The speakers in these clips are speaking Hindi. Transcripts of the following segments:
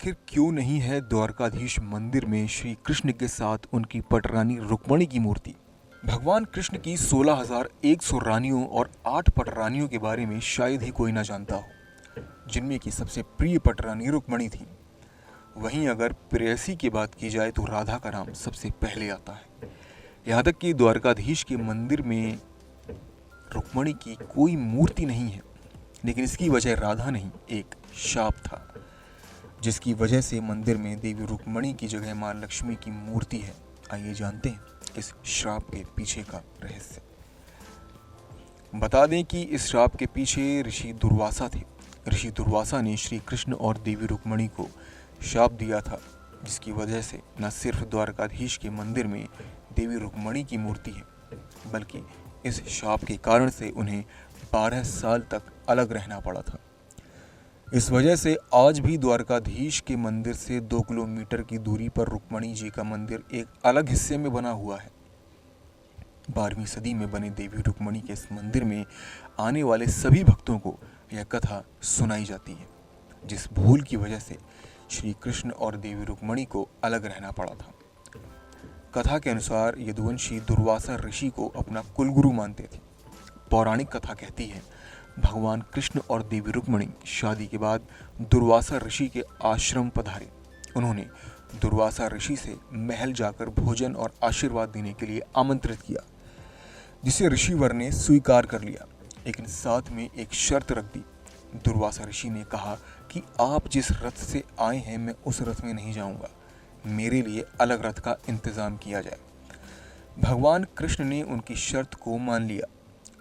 आखिर क्यों नहीं है द्वारकाधीश मंदिर में श्री कृष्ण के साथ उनकी पटरानी रुक्मणी की मूर्ति? भगवान कृष्ण की 16,100 रानियों और 8 पटरानियों के बारे में शायद ही कोई ना जानता हो, जिनमें की सबसे प्रिय पटरानी रुक्मणी थी। वहीं अगर प्रेयसी की बात की जाए तो राधा का नाम सबसे पहले आता है। यहाँ तक कि द्वारकाधीश के मंदिर में रुक्मणी की कोई मूर्ति नहीं है, लेकिन इसकी वजह राधा नहीं, एक शाप था, जिसकी वजह से मंदिर में देवी रुक्मणी की जगह मां लक्ष्मी की मूर्ति है। आइए जानते हैं इस श्राप के पीछे का रहस्य। बता दें कि इस श्राप के पीछे ऋषि दुर्वासा थे। ऋषि दुर्वासा ने श्री कृष्ण और देवी रुक्मणी को शाप दिया था, जिसकी वजह से न सिर्फ द्वारकाधीश के मंदिर में देवी रुक्मणी की मूर्ति है, बल्कि इस शाप के कारण से उन्हें 12 साल तक अलग रहना पड़ा था। इस वजह से आज भी द्वारकाधीश के मंदिर से 2 किलोमीटर की दूरी पर रुक्मणी जी का मंदिर एक अलग हिस्से में बना हुआ है। 12वीं सदी में बने देवी रुक्मणी के इस मंदिर में आने वाले सभी भक्तों को यह कथा सुनाई जाती है, जिस भूल की वजह से श्री कृष्ण और देवी रुक्मणी को अलग रहना पड़ा था। कथा के अनुसार यदुवंशी दुर्वासा ऋषि को अपना कुलगुरु मानते थे। पौराणिक कथा कहती है, भगवान कृष्ण और देवी रुक्मणी शादी के बाद दुर्वासा ऋषि के आश्रम पधारे। उन्होंने दुर्वासा ऋषि से महल जाकर भोजन और आशीर्वाद देने के लिए आमंत्रित किया, जिसे ऋषिवर ने स्वीकार कर लिया, लेकिन साथ में एक शर्त रख दी। दुर्वासा ऋषि ने कहा कि आप जिस रथ से आए हैं मैं उस रथ में नहीं जाऊंगा, मेरे लिए अलग रथ का इंतजाम किया जाए। भगवान कृष्ण ने उनकी शर्त को मान लिया,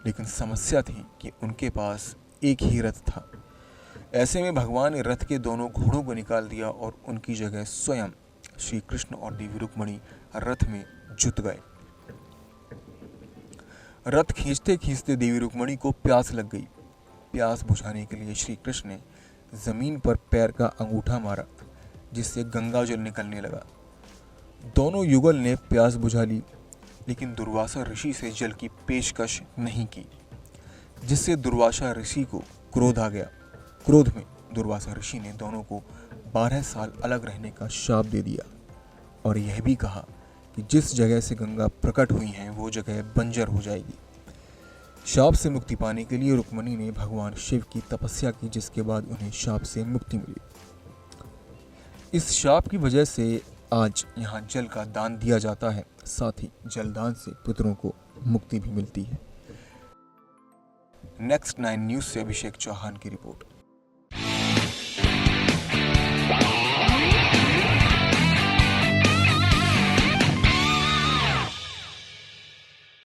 लेकिन समस्या थी कि उनके पास एक ही रथ था। ऐसे में भगवान ने रथ के दोनों घोड़ों को निकाल दिया और उनकी जगह स्वयं श्री कृष्ण और देवी रुक्मणी रथ में जुट गए। रथ खींचते खींचते देवी रुक्मणी को प्यास लग गई। प्यास बुझाने के लिए श्री कृष्ण ने जमीन पर पैर का अंगूठा मारा, जिससे गंगा जल निकलने लगा। दोनों युगल ने प्यास बुझा ली, लेकिन दुर्वासा ऋषि से जल की पेशकश नहीं की, जिससे दुर्वासा ऋषि को क्रोध आ गया। क्रोध में दुर्वासा ऋषि ने दोनों को 12 साल अलग रहने का शाप दे दिया और यह भी कहा कि जिस जगह से गंगा प्रकट हुई है वो जगह बंजर हो जाएगी। शाप से मुक्ति पाने के लिए रुक्मणी ने भगवान शिव की तपस्या की, जिसके बाद उन्हें शाप से मुक्ति मिली। इस शाप की वजह से आज यहाँ जल का दान दिया जाता है। साथ ही जलदान से पितरों को मुक्ति भी मिलती है। नेक्स्ट 9 न्यूज़ से अभिषेक चौहान की रिपोर्ट।